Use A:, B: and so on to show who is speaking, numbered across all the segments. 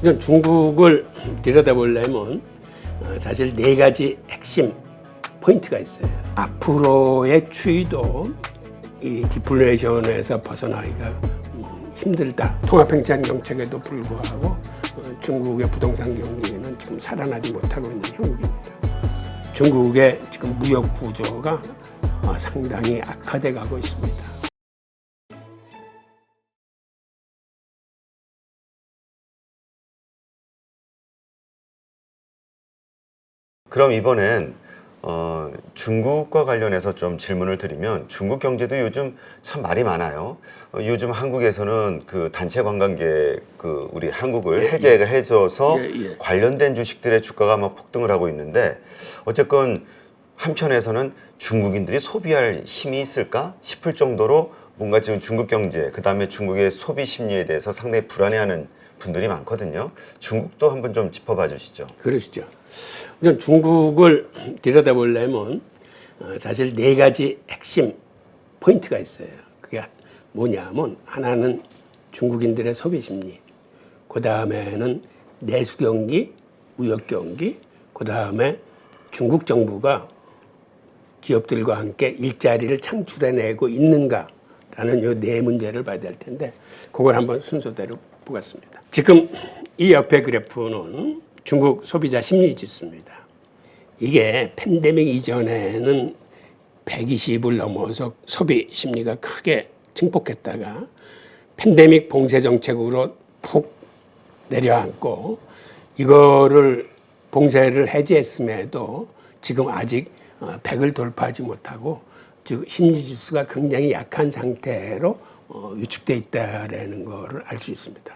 A: 우선 중국을 들여다보려면 사실 네 가지 핵심 포인트가 있어요. 앞으로의 추이도 이 디플레이션에서 벗어나기가 힘들다. 통합행정 정책에도 불구하고 중국의 부동산 경기는 지금 살아나지 못하고 있는 형국입니다. 중국의 지금 무역 구조가 상당히 악화돼 가고 있습니다.
B: 그럼 이번엔 중국과 관련해서 좀 질문을 드리면 중국 경제도 요즘 참 말이 많아요. 요즘 한국에서는 그 단체 관광객 우리 한국을 해줘서 관련된 주식들의 주가가 막 폭등을 하고 있는데 어쨌건 한편에서는 중국인들이 소비할 힘이 있을까 싶을 정도로 뭔가 지금 중국 경제 그다음에 중국의 소비 심리에 대해서 상당히 불안해하는 분들이 많거든요. 중국도 한번 좀 짚어봐 주시죠.
A: 그러시죠. 우선 중국을 들여다보려면 사실 네 가지 핵심 포인트가 있어요. 그게 뭐냐면 하나는 중국인들의 소비 심리, 그 다음에는 내수 경기, 무역 경기, 그 다음에 중국 정부가 기업들과 함께 일자리를 창출해내고 있는가라는 이 네 문제를 봐야 될 텐데 그걸 한번 순서대로 보겠습니다. 지금 이 옆에 그래프는 중국 소비자 심리 지수입니다. 이게 팬데믹 이전에는 120을 넘어서 소비 심리가 크게 증폭했다가 팬데믹 봉쇄 정책으로 푹 내려앉고 이거를 봉쇄를 해제했음에도 지금 아직 100을 돌파하지 못하고 즉 심리 지수가 굉장히 약한 상태로 위축돼 있다라는 것을 알 수 있습니다.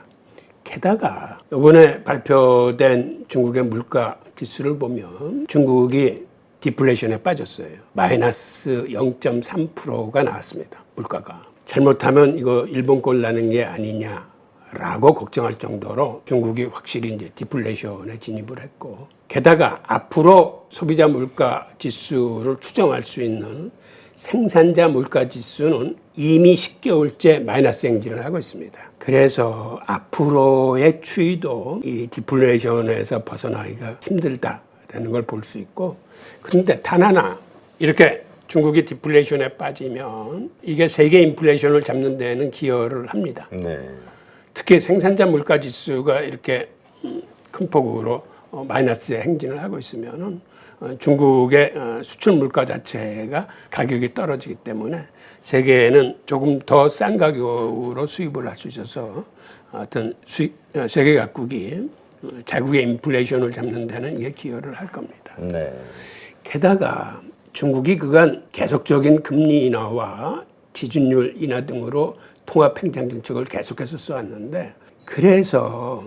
A: 게다가 이번에 발표된 중국의 물가 지수를 보면 중국이 디플레이션에 빠졌어요. 마이너스 0.3%가 나왔습니다. 물가가. 잘못하면 이거 일본 꼴 나는 게 아니냐라고 걱정할 정도로 중국이 확실히 이제 디플레이션에 진입을 했고 게다가 앞으로 소비자 물가 지수를 추정할 수 있는 생산자 물가 지수는 이미 10개월째 마이너스 행진을 하고 있습니다. 그래서 앞으로의 추이도 이 디플레이션에서 벗어나기가 힘들다라는 걸 볼 수 있고 그런데 단 하나 이렇게 중국이 디플레이션에 빠지면 이게 세계 인플레이션을 잡는 데는 기여를 합니다.
B: 네.
A: 특히 생산자 물가 지수가 이렇게 큰 폭으로 마이너스에 행진을 하고 있으면은 중국의 수출 물가 자체가 가격이 떨어지기 때문에 세계에는 조금 더 싼 가격으로 수입을 할 수 있어서 어떤 세계 각국이 자국의 인플레이션을 잡는 데는 이게 기여를 할 겁니다.
B: 네.
A: 게다가 중국이 그간 계속적인 금리 인하와 지준율 인하 등으로 통합 행정 정책을 계속해서 써왔는데 그래서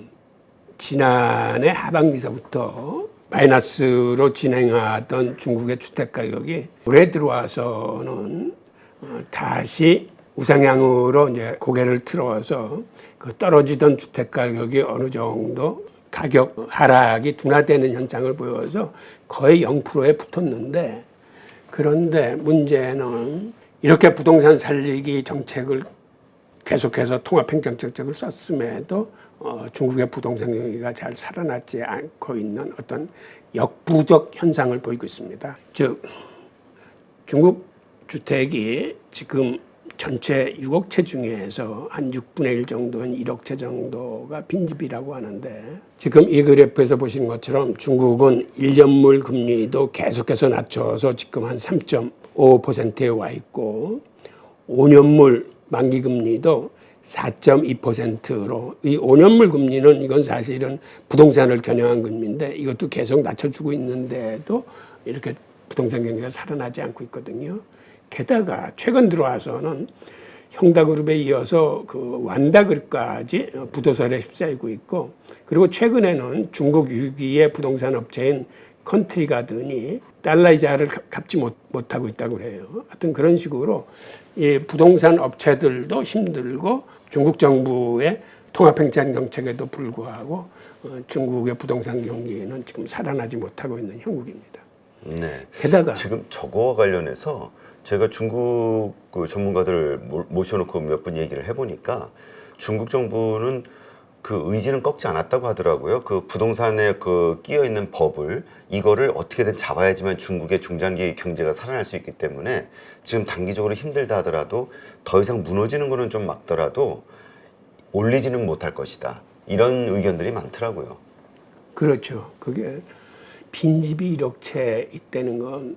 A: 지난해 하반기서부터 마이너스로 진행하던 중국의 주택 가격이 올해 들어와서는 다시 우상향으로 이제 고개를 틀어서 그 떨어지던 주택 가격이 어느 정도 가격 하락이 둔화되는 현상을 보여서 거의 0%에 붙었는데 그런데 문제는 이렇게 부동산 살리기 정책을 계속해서 통합행정정책을 썼음에도 중국의 부동산 경기가 잘 살아나지 않고 있는 어떤 역부족 현상을 보이고 있습니다. 즉 중국 주택이 지금 전체 6억 채 중에서 한 6분의 1 정도는 1억 채 정도가 빈집이라고 하는데 지금 이 그래프에서 보시는 것처럼 중국은 1년물 금리도 계속해서 낮춰서 지금 한 3.5%에 와 있고 5년물 만기 금리도 4.2%로 이 5년물 금리는 이건 사실은 부동산을 겨냥한 금리인데 이것도 계속 낮춰주고 있는데도 이렇게 부동산 경기가 살아나지 않고 있거든요. 게다가 최근 들어와서는 형다그룹에 이어서 그 완다그룹까지 부도설에 휩싸이고 있고 그리고 최근에는 중국 6위의 부동산 업체인 컨트리가든이 달러 이자를 갚지 못하고 있다고 그래요. 하여튼 그런 식으로 이 부동산 업체들도 힘들고 중국 정부의 통합행정 정책에도 불구하고 중국의 부동산 경기는 지금 살아나지 못하고 있는 형국입니다.
B: 네.
A: 게다가
B: 지금 저거와 관련해서 제가 중국 그 전문가들 모셔놓고 몇 번 얘기를 해보니까 중국 정부는 그 의지는 꺾지 않았다고 하더라고요. 그 부동산에 그 끼어 있는 버블 이거를 어떻게든 잡아야지만 중국의 중장기 경제가 살아날 수 있기 때문에 지금 단기적으로 힘들다 하더라도 더 이상 무너지는 거는 좀 막더라도 올리지는 못할 것이다. 이런 의견들이 많더라고요.
A: 그렇죠. 그게 빈집이 이렇게 있다는 건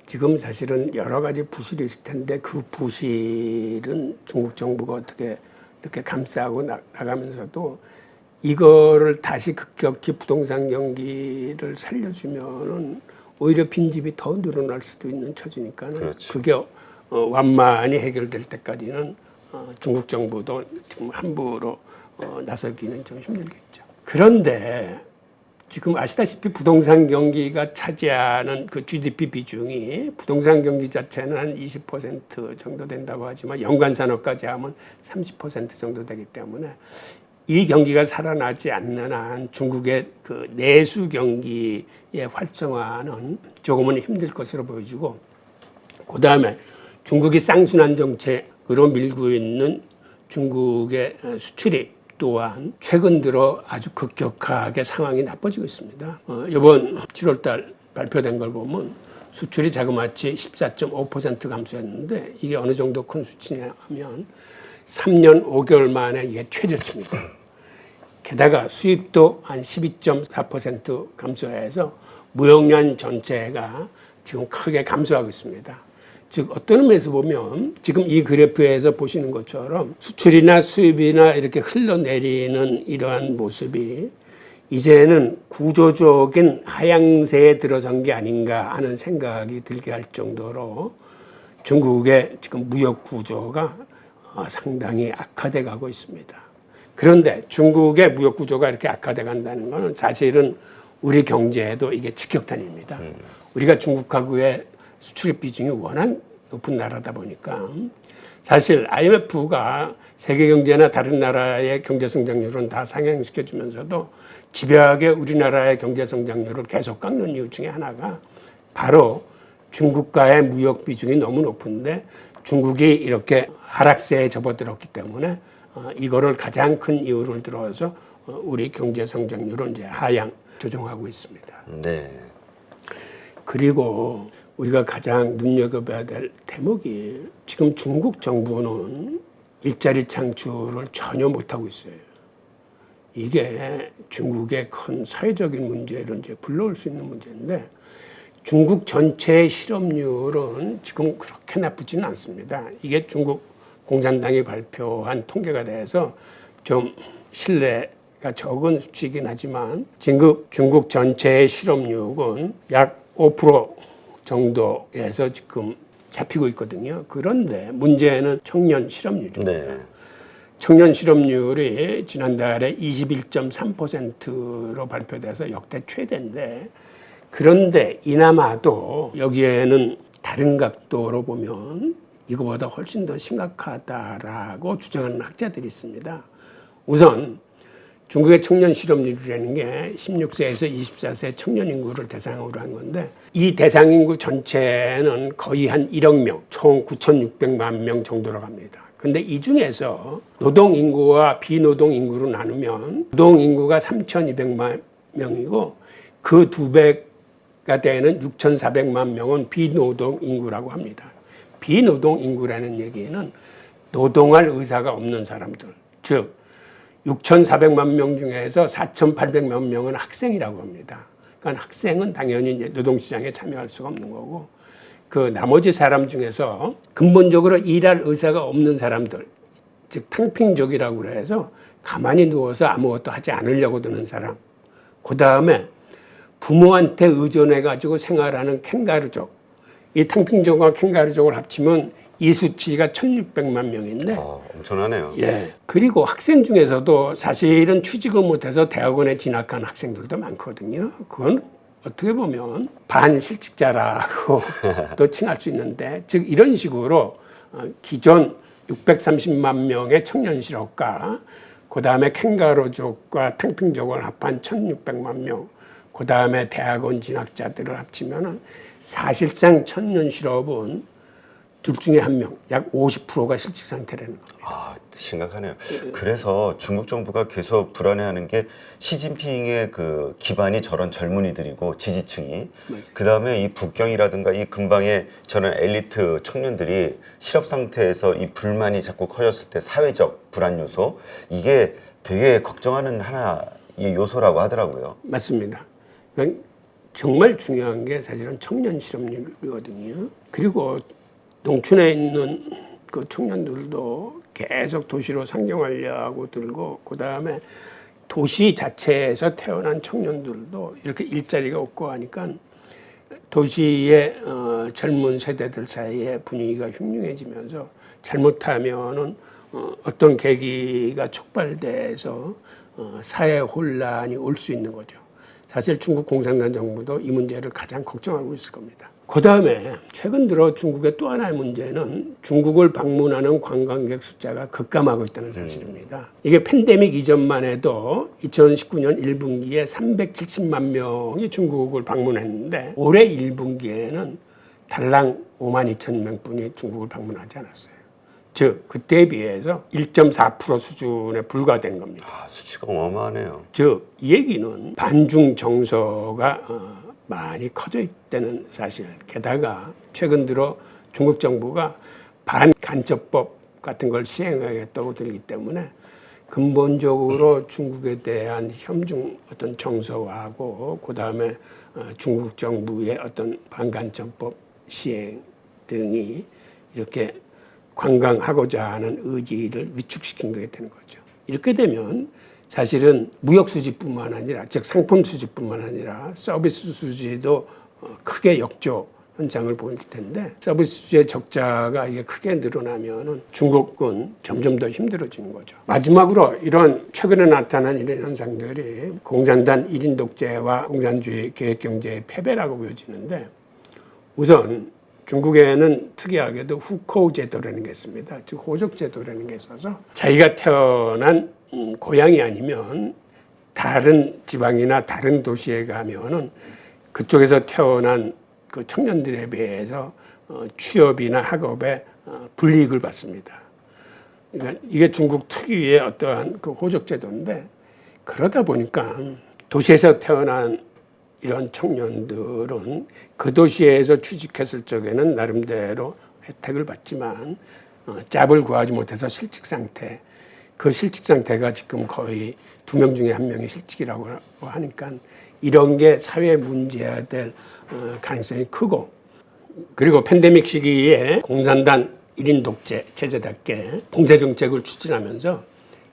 A: 지금 사실은 여러 가지 부실이 있을 텐데 그 부실은 중국 정부가 어떻게 이렇게 감싸고 나가면서도 이거를 다시 급격히 부동산 경기를 살려주면은 오히려 빈집이 더 늘어날 수도 있는 처지니까는
B: 그렇죠.
A: 그게 완만히 해결될 때까지는 중국 정부도 지금 함부로 나서기는 좀 힘들겠죠. 그런데 지금 아시다시피 부동산 경기가 차지하는 그 GDP 비중이 부동산 경기 자체는 한 20% 정도 된다고 하지만 연관 산업까지 하면 30% 정도 되기 때문에 이 경기가 살아나지 않는 한 중국의 그 내수 경기의 활성화는 조금은 힘들 것으로 보여지고, 그 다음에 중국이 쌍순환 정책으로 밀고 있는 중국의 수출이 또한 최근 들어 아주 급격하게 상황이 나빠지고 있습니다. 이번 7월달 발표된 걸 보면 수출이 자그마치 14.5% 감소했는데 이게 어느 정도 큰 수치냐면 3년 5개월 만에 이게 최저치입니다. 게다가 수입도 한 12.4% 감소해서 무역량 전체가 지금 크게 감소하고 있습니다. 즉 어떤 의미에서 보면 지금 이 그래프에서 보시는 것처럼 수출이나 수입이나 이렇게 흘러내리는 이러한 모습이 이제는 구조적인 하향세에 들어선 게 아닌가 하는 생각이 들게 할 정도로 중국의 지금 무역 구조가 상당히 악화돼 가고 있습니다. 그런데 중국의 무역 구조가 이렇게 악화돼 간다는 것은 사실은 우리 경제에도 이게 직격탄입니다. 우리가 중국하고의 수출 비중이 워낙 높은 나라다 보니까 사실 IMF가 세계 경제나 다른 나라의 경제 성장률은 다 상향시켜 주면서도 집요하게 우리나라의 경제 성장률을 계속 깎는 이유 중에 하나가 바로 중국과의 무역 비중이 너무 높은데 중국이 이렇게 하락세에 접어들었기 때문에 이거를 가장 큰 이유를 들어서 우리 경제 성장률을 이제 하향 조정하고 있습니다.
B: 네.
A: 그리고 우리가 가장 눈여겨봐야 될 대목이 지금 중국 정부는 일자리 창출을 전혀 못하고 있어요. 이게 중국의 큰 사회적인 문제를 이제 불러올 수 있는 문제인데 중국 전체의 실업률은 지금 그렇게 나쁘지는 않습니다. 이게 중국 공산당이 발표한 통계가 돼서 좀 신뢰가 적은 수치이긴 하지만 지금 중국 전체의 실업률은 약 5% 정도에서 지금 잡히고 있거든요. 그런데 문제는 청년 실업률입니다.
B: 네.
A: 청년 실업률이 지난달에 21.3%로 발표돼서 역대 최대인데, 그런데 이나마도 여기에는 다른 각도로 보면 이거보다 훨씬 더 심각하다라고 주장하는 학자들이 있습니다. 우선 중국의 청년 실업률이라는 게 16세에서 24세 청년 인구를 대상으로 한 건데 이 대상 인구 전체는 거의 한 1억 명, 총 9,600만 명 정도로 갑니다. 근데 이 중에서 노동 인구와 비노동 인구로 나누면 노동 인구가 3,200만 명이고 그 2배가 되는 6,400만 명은 비노동 인구라고 합니다. 비노동 인구라는 얘기는 노동할 의사가 없는 사람들, 즉 6,400만 명 중에서 4,800만 명은 학생이라고 합니다. 그러니까 학생은 당연히 이제 노동시장에 참여할 수가 없는 거고 그 나머지 사람 중에서 근본적으로 일할 의사가 없는 사람들, 즉 탕핑족이라고 해서 가만히 누워서 아무것도 하지 않으려고 드는 사람, 그 다음에 부모한테 의존해가지고 생활하는 캥가루족, 이 탕핑족과 캥가루족을 합치면 이 수치가 1,600만 명인데
B: 엄청나네요.
A: 예. 그리고 학생 중에서도 사실은 취직을 못해서 대학원에 진학한 학생들도 많거든요. 그건 어떻게 보면 반실직자라고 또 칭할 수 있는데, 즉 이런 식으로 기존 630만 명의 청년 실업과 그 다음에 캥가루족과 탕핑족을 합한 1,600만 명, 그 다음에 대학원 진학자들을 합치면은 사실상 청년 실업은 둘 중에 한 명, 약 50%가 실직 상태라는 겁니다.
B: 아, 심각하네요. 그래서 중국 정부가 계속 불안해하는 게 시진핑의 그 기반이 저런 젊은이들이고 지지층이
A: 맞아요.
B: 그다음에 이 북경이라든가 이 근방의 저런 엘리트 청년들이 실업 상태에서 이 불만이 자꾸 커졌을 때 사회적 불안 요소 이게 되게 걱정하는 하나의 요소라고 하더라고요.
A: 맞습니다. 그러니까 정말 중요한 게 사실은 청년 실업률이거든요. 그리고 농촌에 있는 그 청년들도 계속 도시로 상경하려고 들고, 그 다음에 도시 자체에서 태어난 청년들도 이렇게 일자리가 없고 하니까 도시의 젊은 세대들 사이에 분위기가 흉흉해지면서 잘못하면은 어떤 계기가 촉발돼서 사회 혼란이 올 수 있는 거죠. 사실 중국 공산당 정부도 이 문제를 가장 걱정하고 있을 겁니다. 그 다음에 최근 들어 중국의 또 하나의 문제는 중국을 방문하는 관광객 숫자가 급감하고 있다는 사실입니다. 이게 팬데믹 이전만 해도 2019년 1분기에 370만 명이 중국을 방문했는데 올해 1분기에는 달랑 5만 2천 명뿐이 중국을 방문하지 않았어요. 즉 그때에 비해서 1.4% 수준에 불과된 겁니다.
B: 아, 수치가 어마어마하네요.
A: 즉 이 얘기는 반중 정서가 많이 커져 있다는 사실. 게다가 최근 들어 중국 정부가 반간첩법 같은 걸 시행하겠다고 들기 때문에 근본적으로 중국에 대한 협중 어떤 정서하고 그 다음에 중국 정부의 어떤 반간첩법 시행 등이 이렇게 관광하고자 하는 의지를 위축시킨 거게 되는 거죠. 이렇게 되면 사실은 무역 수지뿐만 아니라, 즉 상품 수지뿐만 아니라 서비스 수지도 크게 역조 현상을 보일 텐데, 서비스 수지의 적자가 이게 크게 늘어나면은 중국은 점점 더 힘들어지는 거죠. 마지막으로 이런 최근에 나타난 이런 현상들이 공산당 1인 독재와 공산주의 계획경제의 패배라고 보여지는데, 우선 중국에는 특이하게도 후코우 제도라는 게 있습니다. 즉 호적 제도라는 게 있어서 자기가 태어난 고향이 아니면 다른 지방이나 다른 도시에 가면은 그쪽에서 태어난 그 청년들에 비해서 취업이나 학업에 불이익을 받습니다. 그러니까 이게 중국 특유의 어떠한 그 호적 제도인데, 그러다 보니까 도시에서 태어난 이런 청년들은 그 도시에서 취직했을 적에는 나름대로 혜택을 받지만 짭을 구하지 못해서 실직 상태, 그 실직 상태가 지금 거의 2명 중에 1명이 실직이라고 하니까 이런 게 사회 문제화될 가능성이 크고, 그리고 팬데믹 시기에 공산당 1인 독재 체제답게 봉쇄 정책을 추진하면서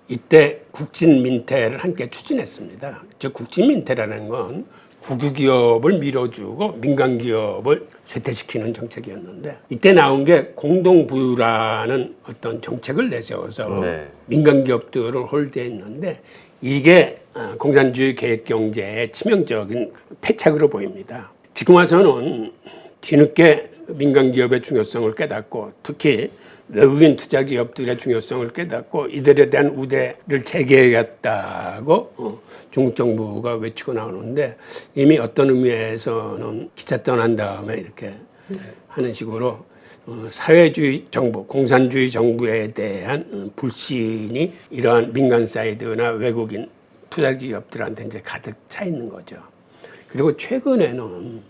A: 이때 국진 민태를 함께 추진했습니다. 즉 국진 민태라는 건 국유기업을 밀어주고 민간기업을 쇠퇴시키는 정책이었는데, 이때 나온 게 공동부유라는 어떤 정책을 내세워서 민간기업들을 홀대했는데, 이게 공산주의 계획경제의 치명적인 패착으로 보입니다. 지금 와서는 뒤늦게 민간기업의 중요성을 깨닫고, 특히 외국인 투자기업들의 중요성을 깨닫고 이들에 대한 우대를 재개하겠다고 중국 정부가 외치고 나오는데, 이미 어떤 의미에서는 기차 떠난 다음에 이렇게 하는 식으로 사회주의 정부, 공산주의 정부에 대한 불신이 이러한 민간 사이드나 외국인 투자기업들한테 이제 가득 차 있는 거죠. 그리고 최근에는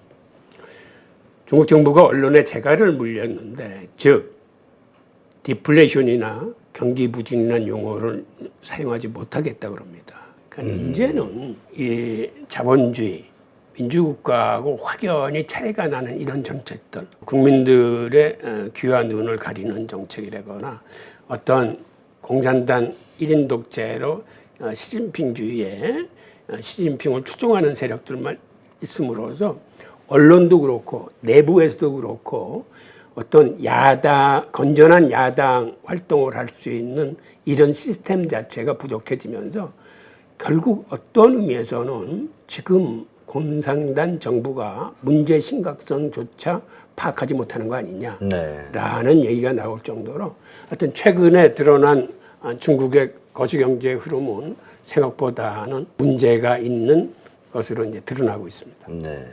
A: 중국 정부가 언론에 재갈을 물렸는데, 즉 디플레이션이나 경기 부진이라는 용어를 사용하지 못하겠다 그럽니다. 그러니까 이제는 이 자본주의, 민주국가하고 확연히 차이가 나는 이런 정책들, 국민들의 귀와 눈을 가리는 정책이라거나 어떤 공산당 1인 독재로 시진핑주의에 시진핑을 추종하는 세력들만 있음으로써 언론도 그렇고 내부에서도 그렇고 어떤 야당, 건전한 야당 활동을 할 수 있는 이런 시스템 자체가 부족해지면서 결국 어떤 의미에서는 지금 공산당 정부가 문제 심각성조차 파악하지 못하는 거 아니냐라는 얘기가 나올 정도로 하여튼 최근에 드러난 중국의 거시경제 흐름은 생각보다는 문제가 있는 것으로 이제 드러나고 있습니다.
B: 네,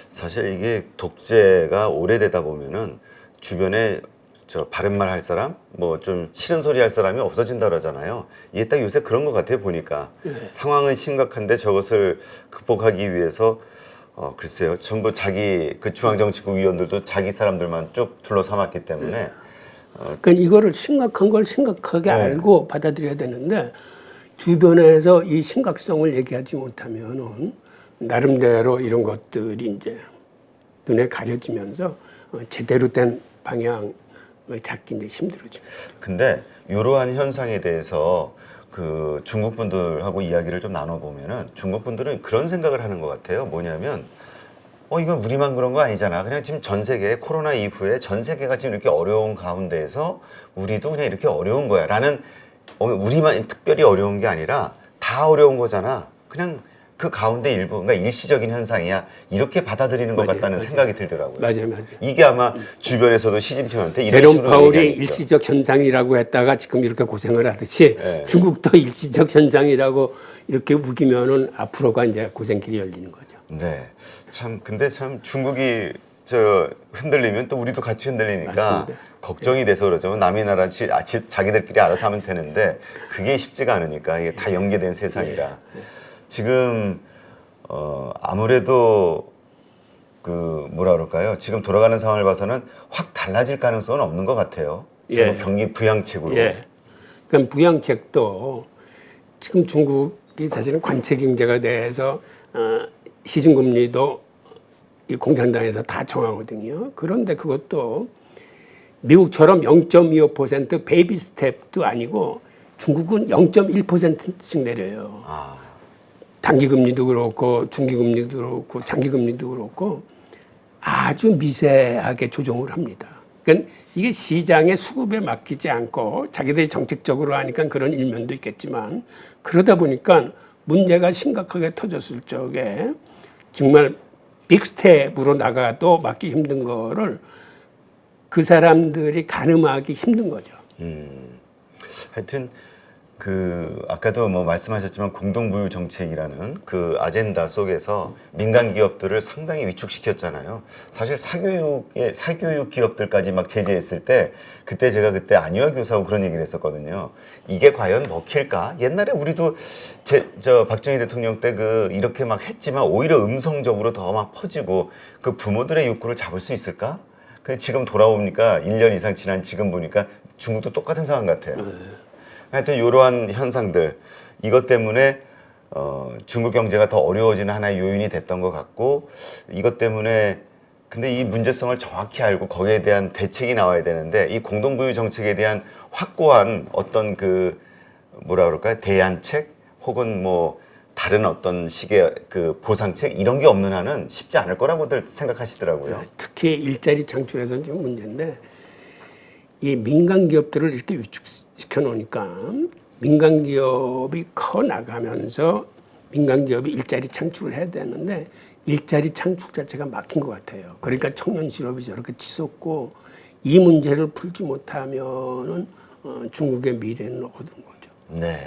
B: 사실 이게 독재가 오래되다 보면은 주변에 저 바른말 할 사람, 뭐 좀 싫은 소리 할 사람이 없어진다 그러잖아요. 이게 딱 요새 그런 것 같아요, 보니까. 상황은 심각한데 저것을 극복하기 위해서 글쎄요, 전부 자기 그 중앙정치국 위원들도 자기 사람들만 쭉 둘러삼았기 때문에
A: 그러니까 이거를 심각한 걸 심각하게
B: 네.
A: 알고 받아들여야 되는데 주변에서 이 심각성을 얘기하지 못하면은 나름대로 이런 것들이 이제 눈에 가려지면서 제대로 된 방향을 잡기 이제 힘들어집니다.
B: 근데 이러한 현상에 대해서 그 중국 분들하고 이야기를 좀 나눠보면은 중국 분들은 그런 생각을 하는 것 같아요. 뭐냐면 이건 우리만 그런 거 아니잖아. 그냥 지금 전 세계 코로나 이후에 전 세계가 지금 이렇게 어려운 가운데에서 우리도 그냥 이렇게 어려운 거야 라는 우리만 특별히 어려운 게 아니라 다 어려운 거잖아. 그냥 그 가운데 일부, 그러니까 일시적인 현상이야. 이렇게 받아들이는 것 같다는 생각이 들더라고요.
A: 맞아요.
B: 이게 아마 주변에서도 시진핑한테 이런
A: 제롬
B: 식으로
A: 파울이
B: 얘기하겠죠.
A: 일시적 현상이라고 했다가 지금 이렇게 고생을 하듯이
B: 네.
A: 중국도 일시적 현상이라고 이렇게 우기면은 앞으로가 이제 고생길이 열리는 거죠.
B: 네. 참 근데 참 중국이 저 흔들리면 또 우리도 같이 흔들리니까
A: 맞습니다.
B: 걱정이 돼서 그러죠. 남의 나라 자기들끼리 알아서 하면 되는데 그게 쉽지가 않으니까 이게 다 연계된 세상이라. 지금 아무래도 그 뭐라 그럴까요? 지금 돌아가는 상황을 봐서는 확 달라질 가능성은 없는 것 같아요. 중국 경기 부양책으로.
A: 예. 그럼 부양책도 지금 중국이 사실은 관세 경제가 돼서 시중금리도 이 공산당에서 다 정하거든요. 그런데 그것도 미국처럼 0.25% 베이비 스텝도 아니고 중국은 0.1%씩 내려요. 단기금리도 그렇고 중기금리도 그렇고 장기금리도 그렇고 아주 미세하게 조정을 합니다. 그러니까 이게 시장의 수급에 맡기지 않고 자기들이 정책적으로 하니까 그런 일면도 있겠지만 그러다 보니까 문제가 심각하게 터졌을 적에 정말 빅스텝으로 나가도 막기 힘든 거를 그 사람들이 가늠하기 힘든 거죠.
B: 하여튼 그 아까도 뭐 말씀하셨지만 공동부유 정책이라는 그 아젠다 속에서 민간 기업들을 상당히 위축시켰잖아요. 사실 사교육 기업들까지 막 제재했을 때 그때 제가 안희화 교수하고 그런 얘기를 했었거든요. 이게 과연 먹힐까? 옛날에 우리도 저 박정희 대통령 때 이렇게 막 했지만 오히려 음성적으로 더 막 퍼지고 그 부모들의 욕구를 잡을 수 있을까? 지금 돌아오니까 1년 이상 지난 지금 보니까 중국도 똑같은 상황 같아요. 하여튼 이러한 현상들 이것 때문에 중국 경제가 더 어려워지는 하나의 요인이 됐던 것 같고 이것 때문에 근데 이 문제성을 정확히 알고 거기에 대한 대책이 나와야 되는데 이 공동부유 정책에 대한 확고한 어떤 그 뭐라 그럴까요? 대안책 혹은 뭐 다른 어떤 식의 그 보상책 이런 게 없는 한은 쉽지 않을 거라고들 생각하시더라고요.
A: 특히 일자리 창출에서는 좀 문제인데 이 민간 기업들을 이렇게 위축시켜 놓으니까 민간 기업이 커 나가면서 민간 기업이 일자리 창출을 해야 되는데 일자리 창출 자체가 막힌 것 같아요. 그러니까 청년 실업이 저렇게 치솟고 이 문제를 풀지 못하면은 중국의 미래는 어두운 거죠.
B: 네,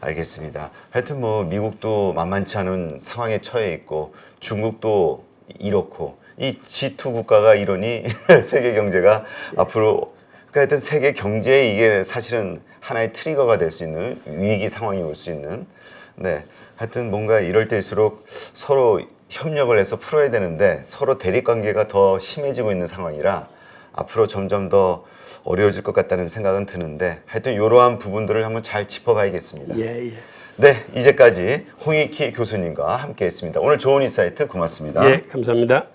B: 알겠습니다. 하여튼 뭐 미국도 만만치 않은 상황에 처해 있고 중국도 이렇고 이 G2 국가가 이러니 세계 경제가 앞으로 그러니까 하여튼 세계 경제에 이게 사실은 하나의 트리거가 될 수 있는 위기 상황이 올 수 있는 네, 하여튼 뭔가 이럴 때일수록 서로 협력을 해서 풀어야 되는데 서로 대립 관계가 더 심해지고 있는 상황이라 앞으로 점점 더 어려워질 것 같다는 생각은 드는데 하여튼 이러한 부분들을 한번 잘 짚어봐야겠습니다.
A: 예.
B: 네, 이제까지 홍익희 교수님과 함께했습니다. 오늘 좋은 인사이트 고맙습니다.
A: 예, 감사합니다.